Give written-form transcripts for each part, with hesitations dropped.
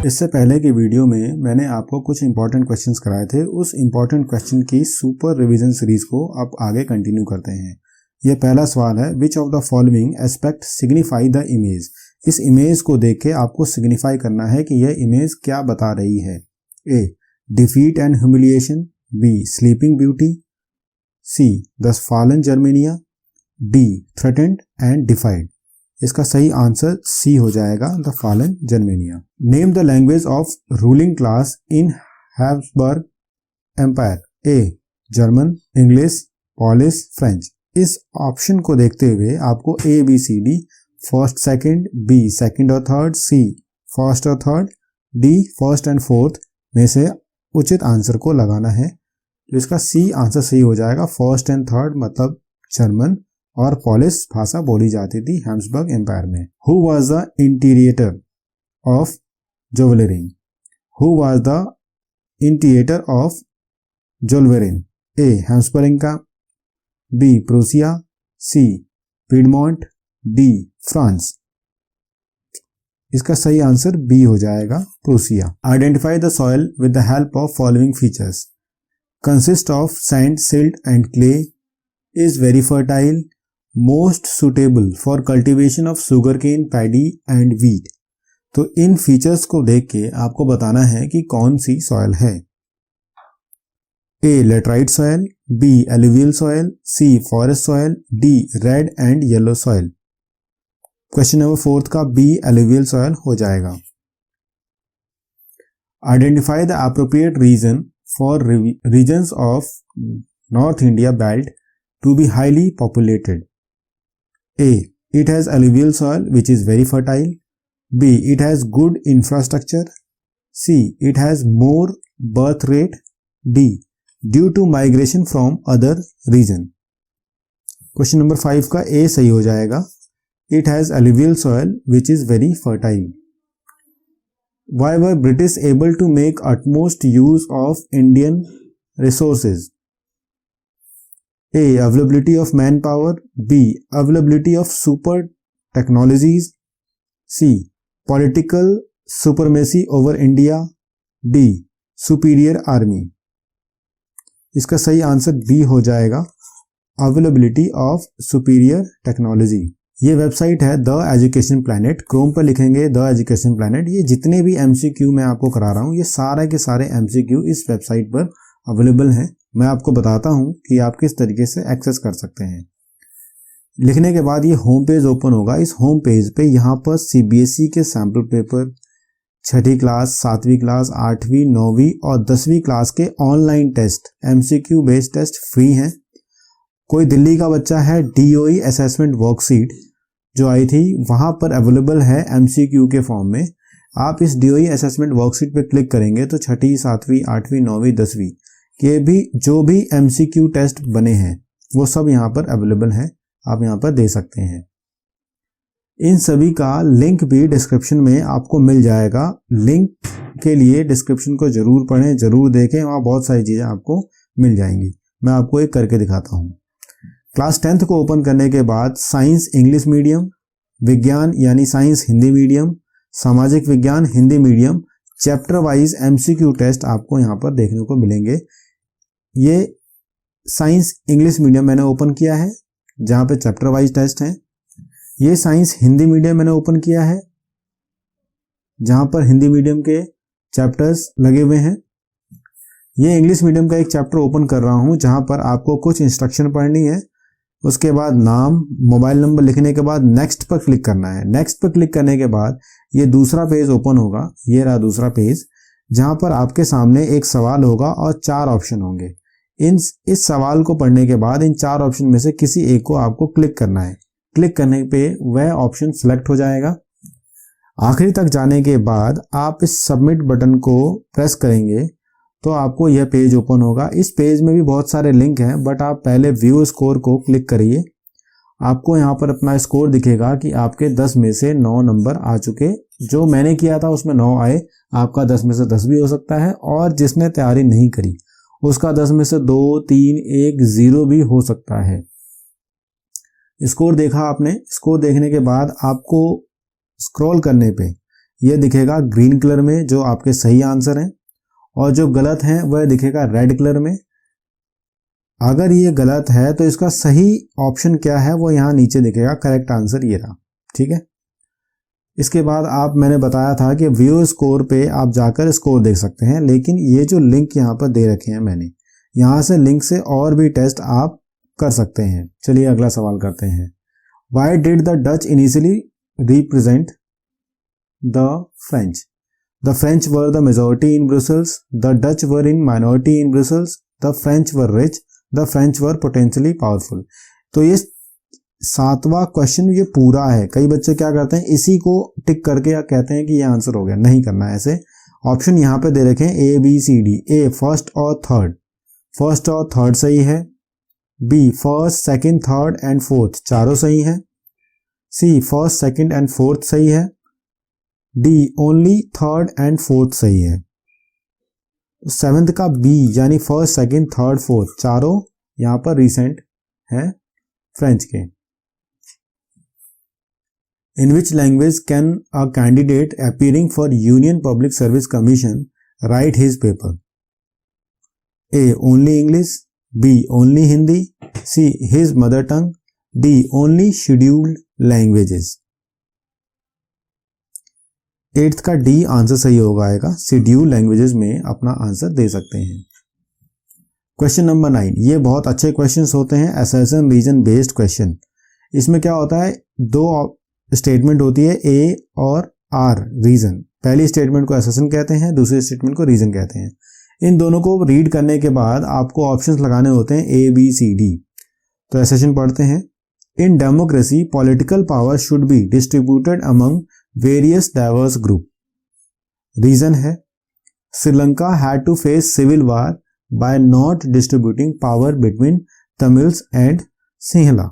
इससे पहले की वीडियो में मैंने आपको कुछ इंपॉर्टेंट क्वेश्चंस कराए थे। उस इंपॉर्टेंट क्वेश्चन की सुपर रिवीजन सीरीज को अब आगे कंटिन्यू करते हैं। यह पहला सवाल है, विच of the following aspect signify the image. इस इमेज को देख के आपको सिग्निफाई करना है कि यह इमेज क्या बता रही है। A, defeat and humiliation, B, sleeping beauty, C, the fallen Germania, D, threatened and defied. इसका सही आंसर सी हो जाएगा, the fallen Germania. Name the language of ruling class in Habsburg empire. A, German, English, Polish, French. इस option को देखते हुए आपको A B C D, first second, B second और थर्ड, सी फर्स्ट और third, D first and fourth में से उचित आंसर को लगाना है। तो इसका सी आंसर सही हो जाएगा। फर्स्ट एंड थर्ड मतलब जर्मन और पॉलिश भाषा बोली जाती थी हैब्सबर्ग एम्पायर में। Who was the interior of Zollverein. Who was the interior of Zollverein. A, Habsburg, B, Prussia, C, Piedmont, D, France. इसका सही आंसर बी हो जाएगा, Prussia. Identify the soil with the help of following features. Consist of sand, silt and clay, is very fertile, most suitable for cultivation of sugarcane, paddy and wheat. तो इन features को देख के आपको बताना है कि कौन सी सॉइल है। A, laterite soil, B, alluvial soil, C, forest soil, D, red and yellow soil. Question number 4 का बी, एलुवियल सॉइल हो जाएगा। Identify the appropriate reason for regions of north India belt to be highly populated. A, it has alluvial soil which is very fertile. B, it has good infrastructure. C, it has more birth rate. D, due to migration from other region. Question number 5 का A सही हो जाएगा। It has alluvial soil which is very fertile. Why were British able to make utmost use of Indian resources? A, availability of manpower, B, availability of super technologies, C, political supremacy over India, D, superior army। इसका सही answer B हो जाएगा, availability of superior technology। ये website है the education planet. Chrome पर लिखेंगे the education planet. ये जितने भी MCQ मैं आपको करा रहा हूँ ये सारे के सारे MCQ इस वेबसाइट पर अवेलेबल हैं। मैं आपको बताता हूं कि आप किस तरीके से एक्सेस कर सकते हैं। लिखने के बाद ये होम पेज ओपन होगा। इस होम पेज पे यहाँ पर CBSE के सैम्पल पेपर, 6ठी क्लास, 7वीं क्लास, 8वीं, 9वीं और 10वीं क्लास के online test, MCQ based test free हैं। कोई दिल्ली का बच्चा है, DOE असेसमेंट वर्कशीट जो आई थी वहां पर अवेलेबल है MCQ के फॉर्म में। आप इस DOE असेसमेंट वर्कशीट पे क्लिक करेंगे तो 6ठी, 7वीं, 8वीं, 9वीं, 10वीं के भी जो भी MCQ टेस्ट बने हैं वो सब यहाँ पर अवेलेबल है, आप यहाँ पर दे सकते हैं। इन सभी का लिंक भी डिस्क्रिप्शन में आपको मिल जाएगा। लिंक के लिए डिस्क्रिप्शन को जरूर पढ़ें, जरूर देखें, वहाँ बहुत सारी चीज़ें आपको मिल जाएंगी। मैं आपको एक करके दिखाता हूँ। क्लास 10th को ओपन करने के बाद साइंस इंग्लिश मीडियम, विज्ञान यानी साइंस हिंदी मीडियम, सामाजिक विज्ञान Hindi medium, chapter wise MCQ test आपको यहाँ पर देखने को मिलेंगे। ये साइंस इंग्लिश मीडियम मैंने ओपन किया है जहाँ पे चैप्टर वाइज टेस्ट हैं। ये साइंस हिंदी मीडियम मैंने ओपन किया है जहाँ पर हिंदी मीडियम के चैप्टर्स लगे हुए हैं। ये इंग्लिश मीडियम का एक चैप्टर ओपन कर रहा हूँ जहाँ पर आपको कुछ इंस्ट्रक्शन पढ़नी है। उसके बाद नाम, मोबाइल नंबर लिखने के बाद नेक्स्ट पर क्लिक करना है। नेक्स्ट पर क्लिक करने के बाद ये दूसरा पेज ओपन होगा। ये रहा दूसरा पेज जहाँ पर आपके सामने एक सवाल होगा और 4 ऑप्शन होंगे। इस सवाल को पढ़ने के बाद इन 4 ऑप्शन में से किसी एक को आपको क्लिक करना है। क्लिक करने पे वह ऑप्शन सिलेक्ट हो जाएगा। आखिरी तक जाने के बाद आप इस सबमिट बटन को प्रेस करेंगे तो आपको यह पेज ओपन होगा। इस पेज में भी बहुत सारे लिंक हैं बट आप पहले व्यू स्कोर को क्लिक करिए। आपको यहाँ पर अपना स्कोर दिखेगा कि आपके 10 में से 9 नंबर आ चुके। जो मैंने किया था उसमें 9 आए, आपका 10 में से 10 भी हो सकता है और जिसने तैयारी नहीं करी उसका 10 में से 2, 3, 1, 0 भी हो सकता है। स्कोर देखा आपने। स्कोर देखने के बाद आपको स्क्रॉल करने पे ये दिखेगा ग्रीन कलर में जो आपके सही आंसर हैं, और जो गलत हैं वह दिखेगा रेड कलर में। अगर ये गलत है तो इसका सही ऑप्शन क्या है वो यहाँ नीचे दिखेगा, करेक्ट आंसर ये रहा। ठीक है, इसके बाद मैंने बताया था कि व्यू स्कोर पे आप जाकर स्कोर देख सकते हैं, लेकिन ये जो लिंक यहाँ पर दे रखे हैं मैंने, यहाँ से लिंक से और भी टेस्ट आप कर सकते हैं। चलिए अगला सवाल करते हैं। Why did the Dutch initially represent the French? The French were the majority in Brussels. The Dutch were in minority in Brussels. The French were rich. The French were potentially powerful. तो ये 7वां question ये पूरा है। कई बच्चे क्या करते हैं, इसी को टिक करके या कहते हैं कि ये आंसर हो गया। नहीं करना है ऐसे। ऑप्शन यहाँ पे दे रखे हैं A, B, C, D। A first और थर्ड, फर्स्ट और थर्ड सही है। B first, second, third and fourth चारों सही है। C first, second and fourth सही है। D only third and fourth सही है। 7th का B यानी फर्स्ट, सेकंड, थर्ड, फोर्थ चारों यहां पर रिसेंट है फ्रेंच के। In which language can a candidate appearing for Union Public Service Commission write his paper? A only English, B only Hindi, C his mother tongue, D only scheduled languages। 8th का D answer सही होगा आएगा, schedule languages में अपना answer दे सकते हैं। Question number 9, ये बहुत अच्छे क्वेश्चंस होते हैं, असर्शन रीजन बेस्ड क्वेश्चन। इसमें क्या होता है, 2 स्टेटमेंट होती है ए और आर रीजन। पहली स्टेटमेंट को असर्शन कहते हैं, दूसरी स्टेटमेंट को रीजन कहते हैं। इन दोनों को रीड करने के बाद आपको ऑप्शंस लगाने होते हैं ए, बी, सी, डी। तो असर्शन पढ़ते हैं। In democracy political power should be distributed among various diverse group. Reason है Sri Lanka had to face civil war by not distributing power between Tamils and Sinhala.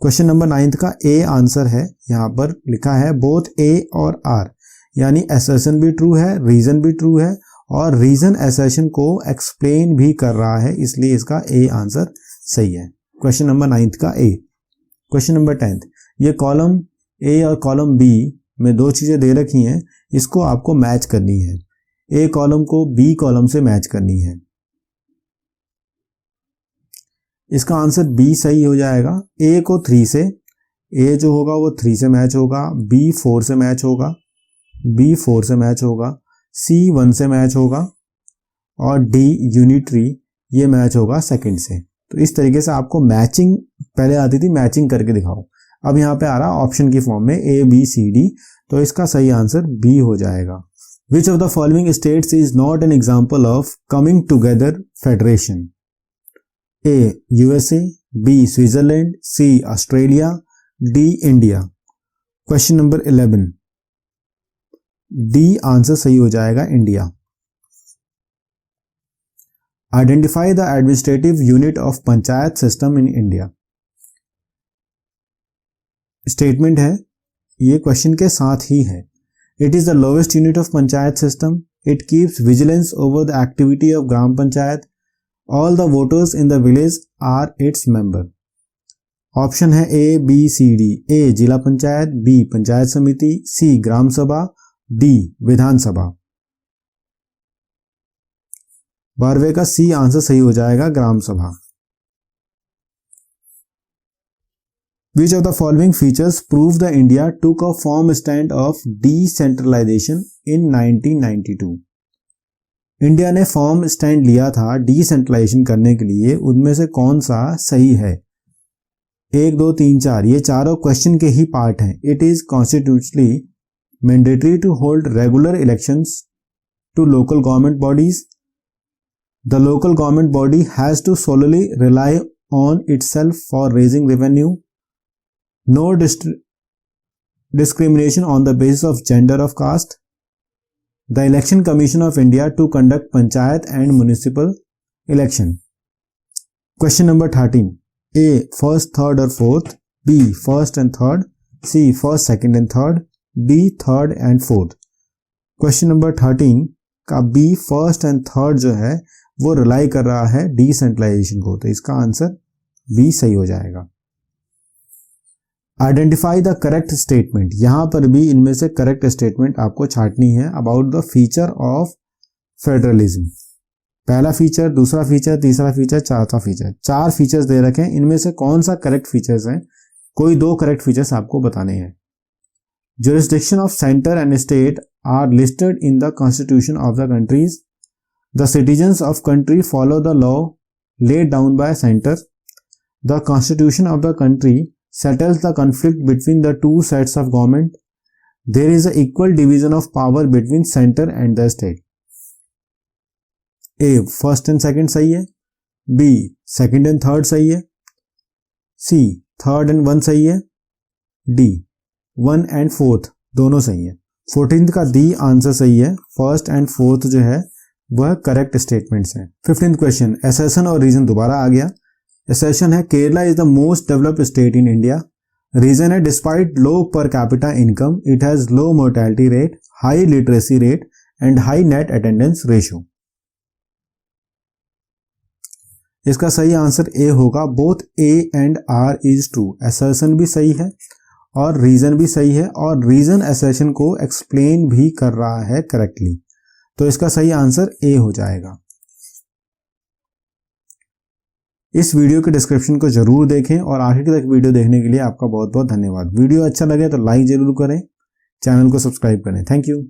Question number 9 का A answer है, यहां पर लिखा है बोथ ए और आर, यानी असर्शन भी ट्रू है, रीजन भी ट्रू है, और रीजन असर्शन को एक्सप्लेन भी कर रहा है, इसलिए इसका ए आंसर सही है। क्वेश्चन नंबर 9 का ए। क्वेश्चन नंबर 10, ये कॉलम ए और कॉलम बी में 2 चीजें दे रखी हैं, इसको आपको मैच करनी है। ए कॉलम को बी कॉलम से मैच करनी है। इसका आंसर बी सही हो जाएगा। ए को 3 से, ए जो होगा वो 3 से मैच होगा, बी 4 से मैच होगा, बी 4 से मैच होगा, सी 1 से मैच होगा, और डी यूनिटरी ये मैच होगा सेकंड से। तो इस तरीके से आपको मैचिंग, पहले आती थी मैचिंग करके दिखाओ, अब यहाँ पे आ रहा ऑप्शन की फॉर्म में ए, बी, सी, डी। तो इसका सही आंसर बी हो जाएगा। Which of the following states is not an example of coming together federation? A USA, B Switzerland, C Australia, D India. Question number 11, D answer सही हो जाएगा, India. Identify the administrative unit of panchayat system in India. Statement है, ये question के साथ ही है। It is the lowest unit of panchayat system. It keeps vigilance over the activity of gram panchayat. All the voters in the village are its member. Option है A, B, C, D. ए जिला panchayat, B panchayat समिति, सी ग्राम सभा, डी विधानसभा। 12वें का C answer सही हो जाएगा, ग्राम सभा। Which of the following features prove the India took a firm stand of decentralization in 1992? India ने फॉर्म स्टैंड लिया था डिसेंट्रलाइजेशन करने के लिए, उनमें से कौन सा सही है? 1, 2, 3, 4 ये चारों क्वेश्चन के ही पार्ट हैं। It is constitutionally mandatory to hold regular elections to local government bodies. The local government body has to solely rely on itself for raising revenue. No discrimination on the basis of gender or caste. The Election Commission of India to conduct panchayat and municipal election. Question number 13. A first, third or fourth. B first and third. C first, second and third. D third and fourth. Question number 13 का B first and third जो है वो rely कर रहा है decentralisation को, तो इसका आंसर B सही हो जाएगा। आइडेंटिफाई द करेक्ट स्टेटमेंट, यहां पर भी इनमें से करेक्ट स्टेटमेंट आपको छांटनी है about the feature of federalism. पहला फीचर, दूसरा फीचर, तीसरा फीचर, चौथा फीचर, 4 फीचर्स दे रखे हैं। इनमें से कौन सा करेक्ट फीचर्स है, कोई 2 करेक्ट फीचर्स आपको बताने हैं। Jurisdiction of centre and state are listed in the constitution of the countries. The citizens of country follow the law laid down by center. The constitution of the country settles the conflict between the two sets of government. There is an equal division of power between center and the state. A first and second सही है, B second and third सही है, C third and 1 सही है, D 1 and 4th दोनों सही है। 14th का D आंसर सही है, फर्स्ट एंड फोर्थ जो है वह करेक्ट स्टेटमेंट्स हैं। 15th क्वेश्चन, असर्शन और रीजन दोबारा आ गया। असर्शन है Kerala is the most developed state in India. Reason है despite low per capita income it has low mortality rate, high literacy rate and high net attendance ratio. इसका सही answer A होगा, both A and R is true. Assertion भी सही है और reason भी सही है, और रीजन असर्शन को एक्सप्लेन भी कर रहा है करेक्टली, तो इसका सही आंसर ए हो जाएगा। इस वीडियो के डिस्क्रिप्शन को जरूर देखें और आखिर तक वीडियो देखने के लिए आपका बहुत बहुत धन्यवाद। वीडियो अच्छा लगे तो लाइक जरूर करें, चैनल को सब्सक्राइब करें। Thank you.